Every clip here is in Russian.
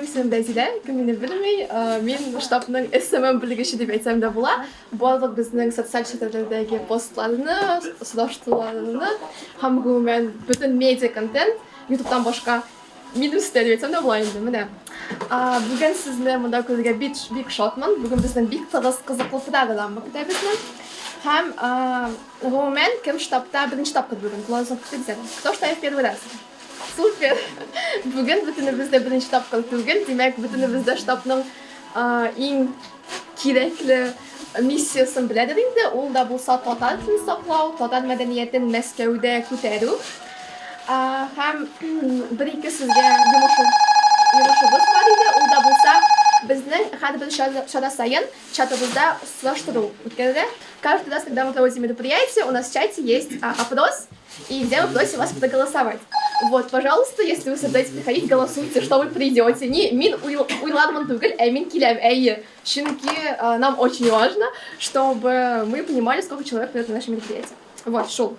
ismim Bezile, kimini bilmey, men штабның SMM bilgisi deb aytsam da bo'la. Барлык bizning sotsial shetlardagi postlarni, surashtiruvlarni, ham umuman butun media content YouTube'dan boshqa minus deb aytsam da bo'la endi. Mana bugun sizni bunda ko'rishga big shotman. Bugun bizning big qiziqli fidadan bo'ldi bizni. Ham umuman kim shtabda birinchi shtab qilib bugun lozim qilib Кто штаб в первый раз? Super. Bugun butunimizda birinchi shtab qilib, demak butunimizda shtabning eng kerakli missiyasini biladi endi. U da bo'lsa total tilni saqlaw, total madaniyatni Moskvada ko'taruv. Ham bir-ikki sizga yumushimiz bor edi. U da bo'lsa bizning har bir shada sayin chatimizda surashtiruv o'tkazadi. Каждый раз, когда мы проводим мероприятие, у нас в чате есть опрос, и где мы просим вас проголосовать. Вот, пожалуйста, если вы собираетесь приходить, голосуйте, что вы придете. Не мин уйладман тугель, а мин килям эйе. Щенки, нам очень важно, чтобы мы понимали, сколько человек придет на наше мероприятие. Вот, шел.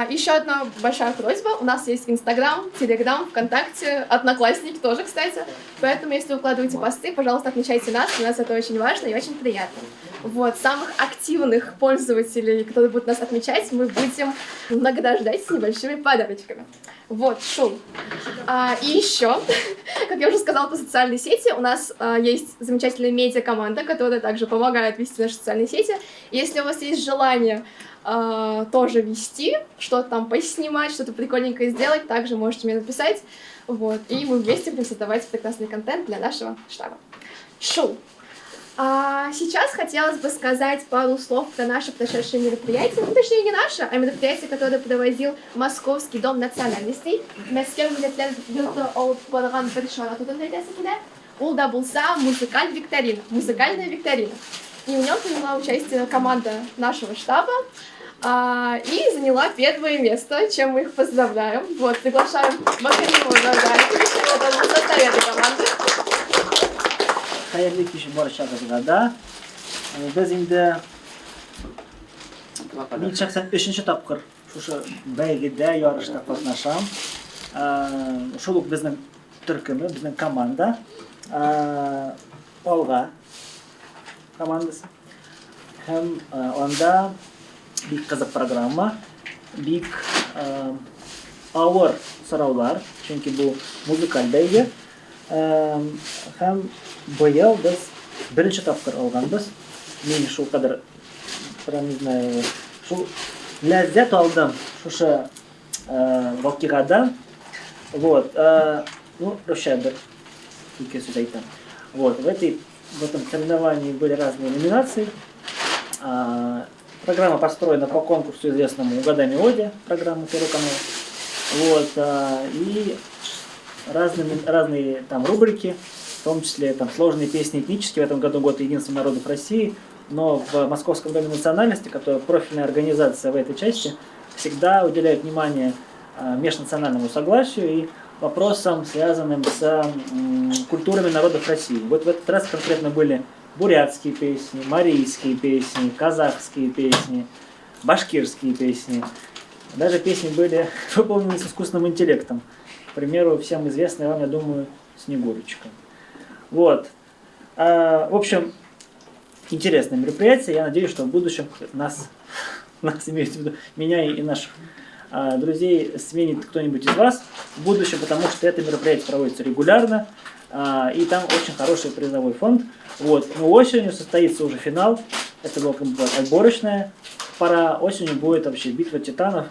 Еще одна большая просьба. У нас есть Инстаграм, Телеграм, ВКонтакте, Одноклассники тоже, кстати. Поэтому, если вы выкладываете посты, пожалуйста, отмечайте нас. Для нас это очень важно и очень приятно. Вот, самых активных пользователей, которые будут нас отмечать, мы будем награждать с небольшими подарочками. Вот, шум. И еще, как я уже сказала по социальной сети, у нас есть замечательная медиа-команда, которая также помогает вести наши социальные сети. Если у вас есть желание тоже вести, что-то там поснимать, что-то прикольненькое сделать, также можете мне написать. Вот, и мы вместе будем создавать прекрасный контент для нашего штаба. Шоу! Сейчас хотелось бы сказать пару слов про наше прошедшее мероприятие. Ну, точнее, не наше, а мероприятие, которое проводил Московский дом национальностей. Ол да болса музыкальная викторина. И в нем приняла участие команда нашего штаба и заняла первое место, чем мы их поздравляем. Вот, приглашаем Макаримова Дарья, в составе этой команды. Xayrli kishi borishadi. Biz endi 1083-topqir o'sha baygida yarışda qatnasham. Shuluq bizning turkumi, bizning komanda. Olg'a komandasi. Ham onda big qiziq programma, big hour so'rovlar, chunki bu muzikal baygi. Ham buyil biz birinchi topqir olganmiz. Men shu qadar не знаю, shu lazzat oldim o'sha voqeadan. Вот, ну, вообще bir ikki so'z aytaman. Вот, в этом соревновании были разные номинации. Программа построена по конкурсу известному «Угадай мелодия», программа Первого канала. Вот, и разные там рубрики, в том числе там сложные песни этнические. В этом году год единства народов России. Но в Московском доме национальности, которая профильная организация в этой части, всегда уделяет внимание межнациональному согласию и вопросам, связанным с культурами народов России. Вот в этот раз конкретно были бурятские песни, марийские песни, казахские песни, башкирские песни. Даже песни были выполнены с искусственным интеллектом. К примеру, всем известная вам, я думаю, Снегурочка. Вот. В общем, интересное мероприятие. Я надеюсь, что в будущем нас имеется в виду, меня и наших друзей сменит кто-нибудь из вас в будущем, потому что это мероприятие проводится регулярно, и там очень хороший призовой фонд. Вот. Но осенью состоится уже финал. Это была отборочная пора. Осенью будет вообще битва титанов.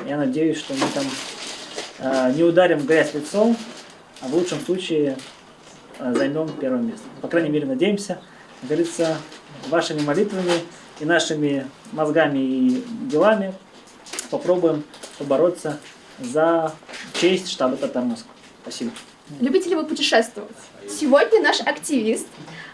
Я надеюсь, что мы там не ударим в грязь лицом, а в лучшем случае займем первое место. По крайней мере, надеемся. Как говорится, вашими молитвами и нашими мозгами и делами попробуем побороться за честь штаба Татар Москвы. Спасибо. Любите ли вы путешествовать? Сегодня наш активист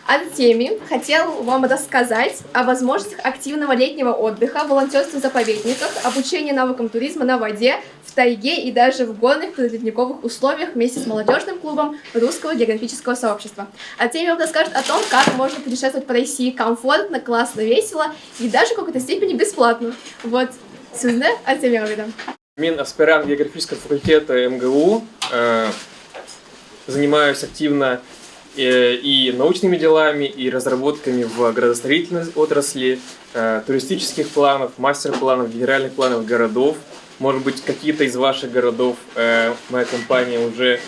Артемий хотел вам рассказать о возможностях активного летнего отдыха, волонтерства в заповедниках, обучении навыкам туризма на воде, в тайге и даже в горных природниковых условиях вместе с молодежным клубом Русского географического сообщества. Артемий вам расскажет о том, как можно путешествовать по России комфортно, классно, весело и даже в какой-то степени бесплатно. Вот, сюда Артемий вам. Мен аспирант географического факультета МГУ. занимаюсь активно и научными делами, и разработками в градостроительной отрасли, туристических планов, мастер-планов, генеральных планов городов. Может быть, какие-то из ваших городов моя компания уже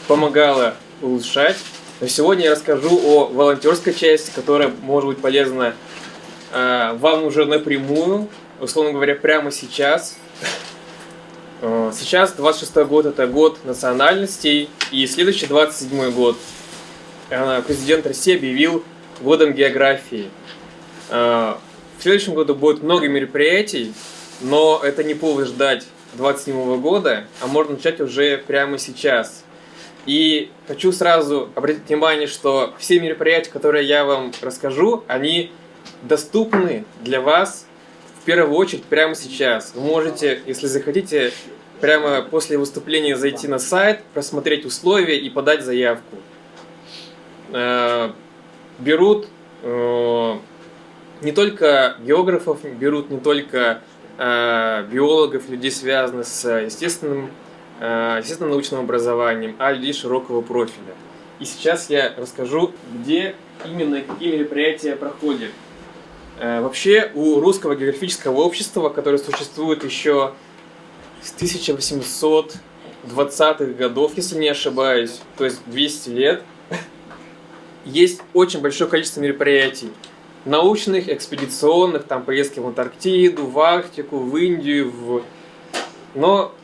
помогала улучшать. Но сегодня я расскажу о волонтерской части, которая может быть полезна вам уже напрямую, условно говоря, прямо сейчас. Сейчас 26-й год – это год национальностей, и следующий 27-й год президент России объявил годом географии. В следующем году будет много мероприятий, но это не повод ждать 27-го года, а можно начать уже прямо сейчас. И хочу сразу обратить внимание, что все мероприятия, которые я вам расскажу, они доступны для вас в первую очередь прямо сейчас. Вы можете, если захотите, прямо после выступления зайти на сайт, просмотреть условия и подать заявку. Берут не только географов, берут не только биологов, людей, связанных с естественным научным образованием, а людей широкого профиля. И сейчас я расскажу, где именно и какие мероприятия проходят. Вообще у Русского географического общества, которое существует еще с 1820-х годов, если не ошибаюсь, то есть 200 лет, есть очень большое количество мероприятий. Научных, экспедиционных, там поездки в Антарктиду, в Арктику, в Индию, но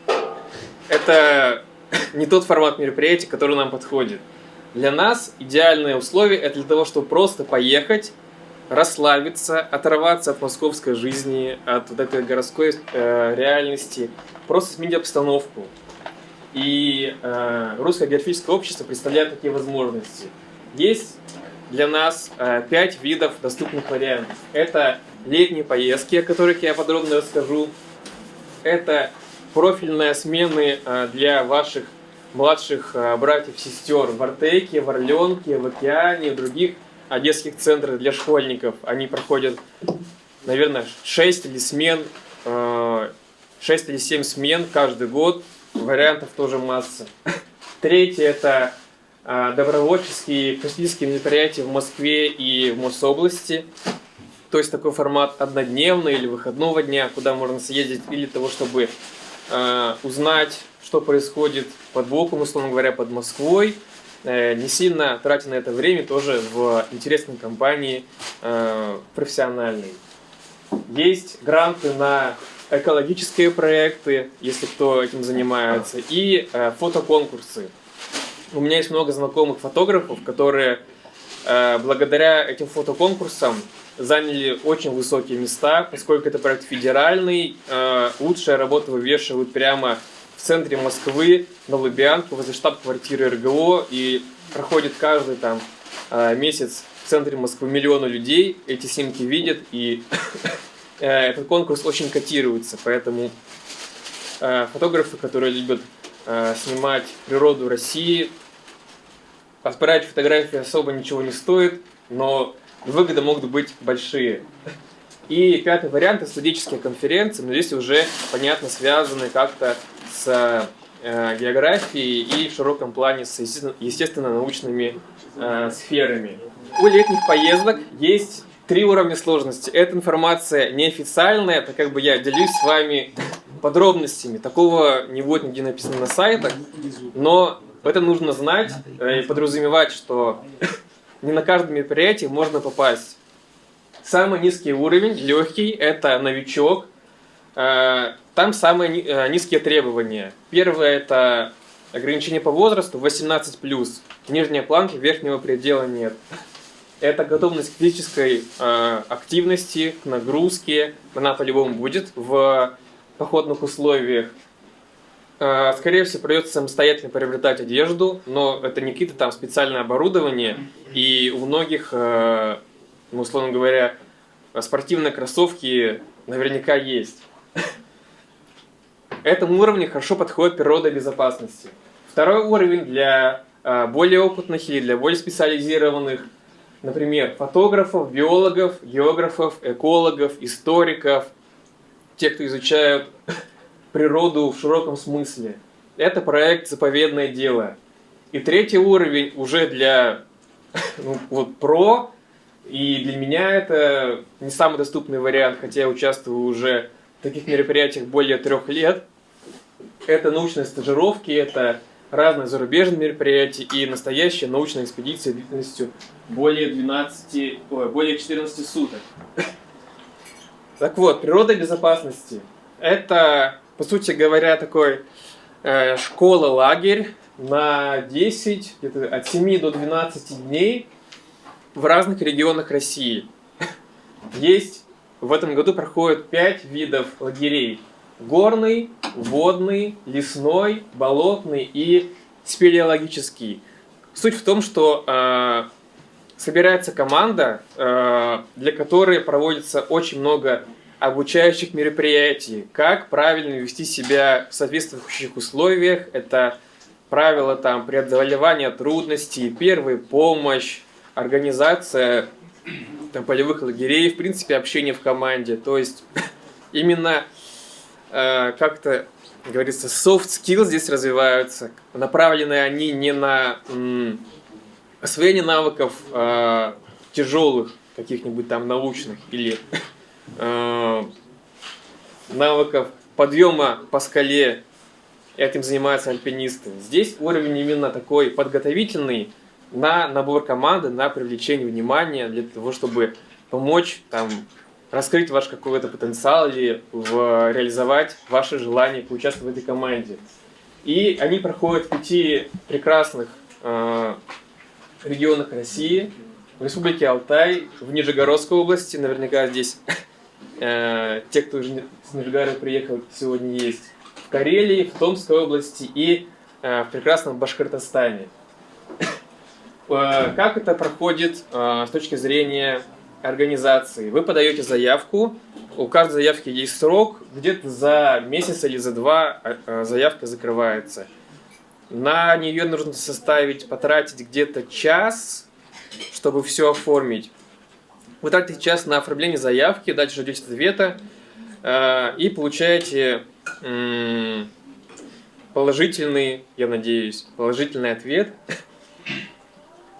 это не тот формат мероприятий, который нам подходит. Для нас идеальные условия – это для того, чтобы просто поехать, расслабиться, оторваться от московской жизни, от вот этой городской реальности, просто сменить обстановку. И Русское географическое общество представляет такие возможности. Есть для нас 5 видов доступных вариантов. Это летние поездки, о которых я подробно расскажу. Это профильные смены для ваших младших братьев и сестер в Артеке, в Орленке, в Океане, в других одесских центрах для школьников. Они проходят, наверное, 6 или 7 смен каждый год. Вариантов тоже масса. Третье – это добровольческие космические мероприятия в Москве и в Мособласти. То есть такой формат однодневный или выходного дня, куда можно съездить или для того, чтобы узнать, что происходит под боком, условно говоря, под Москвой, не сильно тратя на это время тоже в интересной компании профессиональной. Есть гранты на экологические проекты, если кто этим занимается, и фотоконкурсы. У меня есть много знакомых фотографов, которые благодаря этим фотоконкурсам заняли очень высокие места, поскольку это проект федеральный. Лучшие работы вывешивают прямо в центре Москвы, на Лубянке, возле штаб-квартиры РГО, и проходит каждый месяц в центре Москвы миллионы людей, эти снимки видят, и этот конкурс очень котируется, поэтому фотографы, которые любят снимать природу России, отправить фотографии особо ничего не стоит, но выгоды могут быть большие. И 5-й вариант – это студенческие конференции, но здесь уже, понятно, связаны как-то с географией и в широком плане с естественно-научными сферами. У летних поездок есть 3 уровня сложности. Эта информация неофициальная, это как бы я делюсь с вами подробностями. Такого не будет нигде написано на сайтах, но это нужно знать и подразумевать, что не на каждом мероприятии можно попасть. Самый низкий уровень, легкий, это новичок. Там самые низкие требования. Первое – это ограничение по возрасту 18+. Нижней планки, верхнего предела нет. Это готовность к физической активности, к нагрузке. Она по-любому будет в походных условиях. Скорее всего, придется самостоятельно приобретать одежду, но это не какие-то там специальное оборудование. И у многих, условно говоря, спортивные кроссовки наверняка есть. Этому уровню хорошо подходит природа безопасности. Второй уровень для более опытных или для более специализированных, например, фотографов, биологов, географов, экологов, историков, те, кто изучают природу в широком смысле. это проект «Заповедное дело». И третий уровень уже для про, и для меня это не самый доступный вариант, хотя я участвую уже в таких мероприятиях более 3 лет. Это научные стажировки, это разные зарубежные мероприятия и настоящая научная экспедиция длительностью более 14 суток. Так вот, природа безопасности. Это, по сути говоря, такой школа-лагерь на 10, где-то от 7 до 12 дней в разных регионах России. Есть, в этом году проходит 5 видов лагерей. Горный, водный, лесной, болотный и спелеологический. Суть в том, что собирается команда, для которой проводится очень много обучающих мероприятий, как правильно вести себя в соответствующих условиях. Это правила там, преодолевания трудностей, первая помощь, организация там, полевых лагерей, в принципе, общение в команде. То есть именно как-то, говорится, soft skills здесь развиваются. Направлены они не на освоение навыков тяжелых, каких-нибудь там научных, или навыков подъема по скале. Этим занимаются альпинисты. Здесь уровень именно такой подготовительный на набор команды, на привлечение внимания, для того, чтобы помочь там, раскрыть ваш какой-то потенциал или реализовать ваше желание поучаствовать в этой команде. И они проходят в 5 прекрасных регионах России. В Республике Алтай, в Нижегородской области, наверняка здесь те, кто из Нижегорода приехал, сегодня есть. В Карелии, в Томской области и в прекрасном Башкортостане. Как это проходит с точки зрения организации? Вы подаете заявку, у каждой заявки есть срок, где-то за месяц или за 2 заявка закрывается. На нее нужно потратить где-то час, чтобы все оформить. Вы тратите час на оформление заявки, дальше ждете ответа и получаете положительный, я надеюсь, положительный ответ.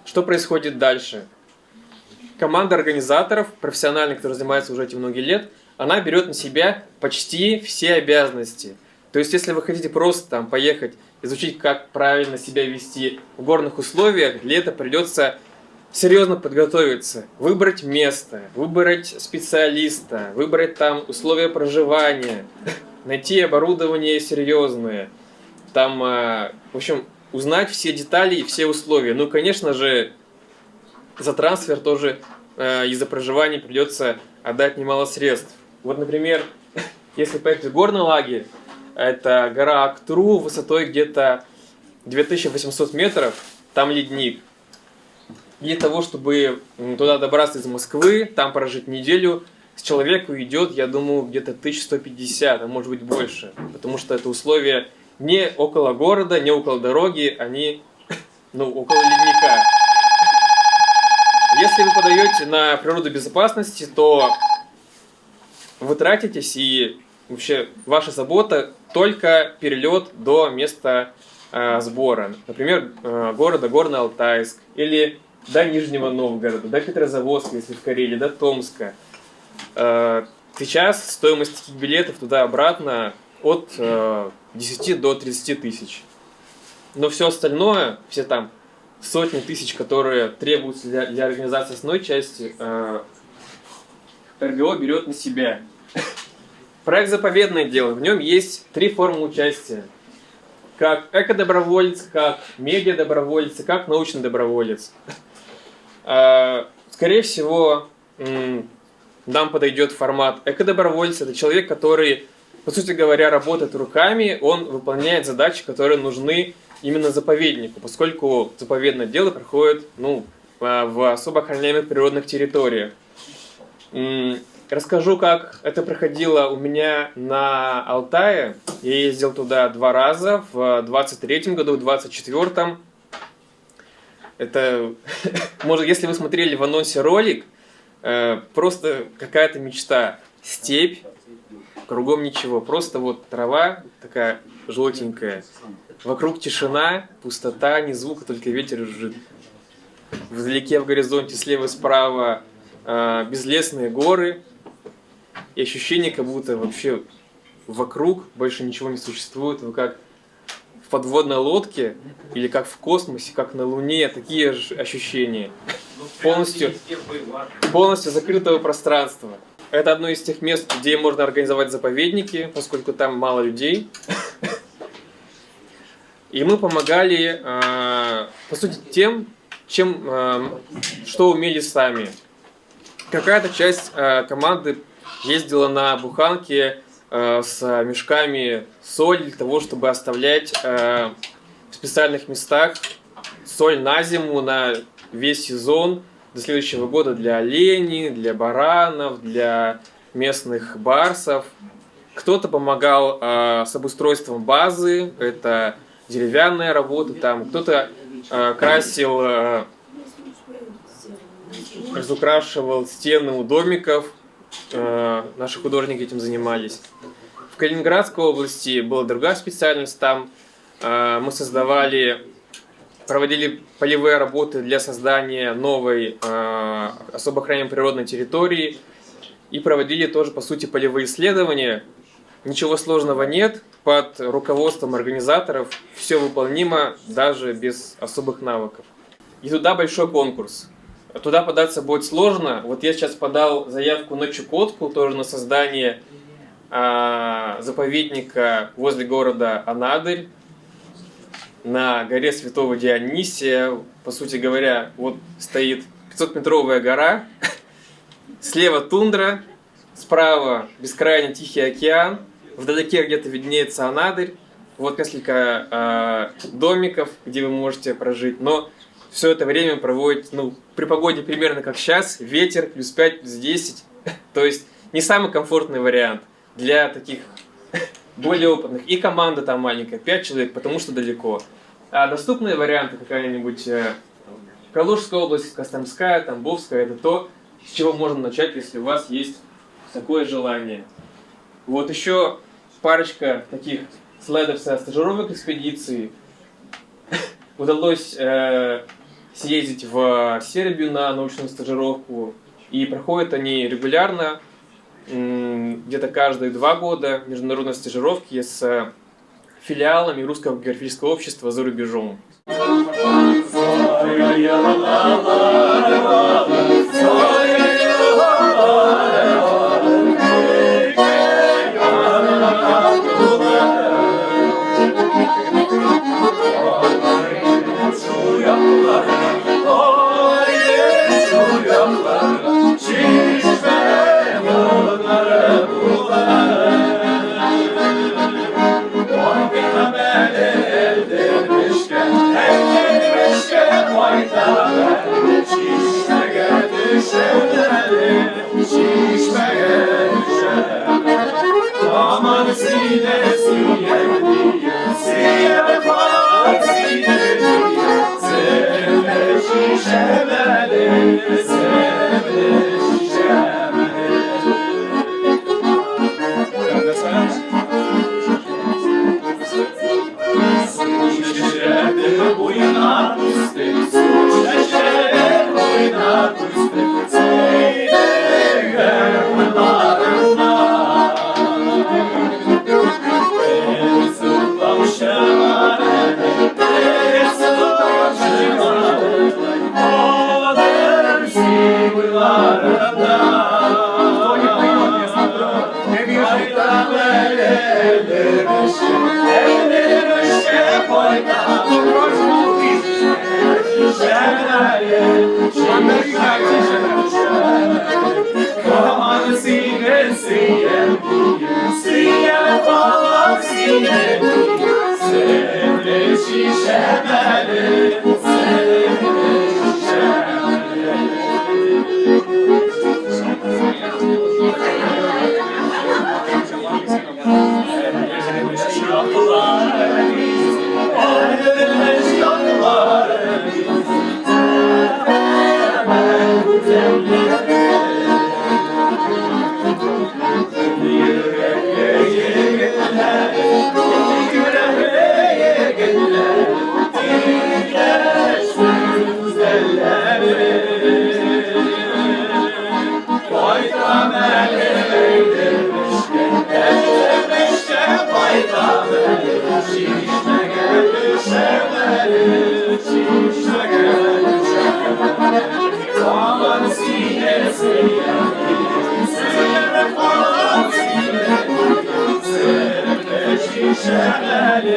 Что происходит дальше? Команда организаторов, профессиональных, которые занимаются уже этим многие лет, она берет на себя почти все обязанности. То есть, если вы хотите просто там поехать, изучить, как правильно себя вести в горных условиях, для этого придется серьезно подготовиться, выбрать место, выбрать специалиста, выбрать там условия проживания, найти оборудование серьезное, там, в общем, узнать все детали и все условия. Ну, конечно же, за трансфер тоже и за проживание придется отдать немало средств. Вот, например, если поехать в горный лагерь, это гора Актру высотой где-то 2800 метров, там ледник. Для того, чтобы туда добраться из Москвы, там прожить неделю, с человеку идет, я думаю, где-то 1150, а может быть больше. Потому что это условия не около города, не около дороги, они около ледника. Если вы подаете на природу безопасности, то вы тратитесь, и вообще ваша забота только перелет до места сбора. Например, города Горно-Алтайск или до Нижнего Новгорода, до Петрозаводска, если в Карелии, до Томска. Сейчас стоимость таких билетов туда-обратно от 10 до 30 тысяч. Но все остальное, все там сотни тысяч, которые требуются для организации основной части, РГО берет на себя. Проект «Заповедное дело». В нем есть 3 формы участия. Как эко-доброволец, как медиа-доброволец, как научный доброволец. Скорее всего, нам подойдет формат эко-добровольца. Это человек, который, по сути говоря, работает руками, он выполняет задачи, которые нужны именно заповеднику, поскольку заповедное дело проходит в особо охраняемых природных территориях. Расскажу, как это проходило у меня на Алтае. Я ездил туда 2 раза, в 23-м году, в 24-м. Это, может, если вы смотрели в анонсе ролик, просто какая-то мечта. Степь, кругом ничего, просто вот трава такая желтенькая. Вокруг тишина, пустота, ни звука, только ветер жужжит. Вдалеке в горизонте слева и справа безлесные горы. И ощущение, как будто вообще вокруг больше ничего не существует. Вы как в подводной лодке или как в космосе, как на Луне. Такие же ощущения. Полностью закрытого пространства. Это одно из тех мест, где можно организовать заповедники, поскольку там мало людей. И мы помогали, по сути, тем, что умели сами. Какая-то часть команды ездила на буханке с мешками соли для того, чтобы оставлять в специальных местах соль на зиму, на весь сезон до следующего года для оленей, для баранов, для местных барсов. Кто-то помогал с обустройством базы, это деревянная работа, там кто-то красил, разукрашивал стены у домиков, наши художники этим занимались. В Калининградской области была другая специальность, там мы проводили полевые работы для создания новой особо охраняемой природной территории и проводили тоже, по сути, полевые исследования. Ничего сложного нет, под руководством организаторов все выполнимо даже без особых навыков. И туда большой конкурс. Туда податься будет сложно. Вот я сейчас подал заявку на Чукотку, тоже на создание заповедника возле города Анадырь, на горе Святого Дионисия. По сути говоря, вот стоит 500-метровая гора, слева тундра, справа бескрайний Тихий океан, вдалеке где-то виднеется Анадырь, вот несколько домиков, где вы можете прожить, но все это время проводить, при погоде примерно как сейчас, ветер, плюс 5, плюс 10, то есть не самый комфортный вариант для таких более опытных. И команда там маленькая, 5 человек, потому что далеко. А доступные варианты какая-нибудь Калужская область, Костромская, Тамбовская, это то, с чего можно начать, если у вас есть такое желание. Вот еще парочка таких слайдов со стажировок экспедиции. Удалось съездить в Сербию на научную стажировку, и проходят они регулярно, где-то каждые 2 года, международные стажировки с филиалами Русского географического общества за рубежом.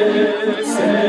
сердце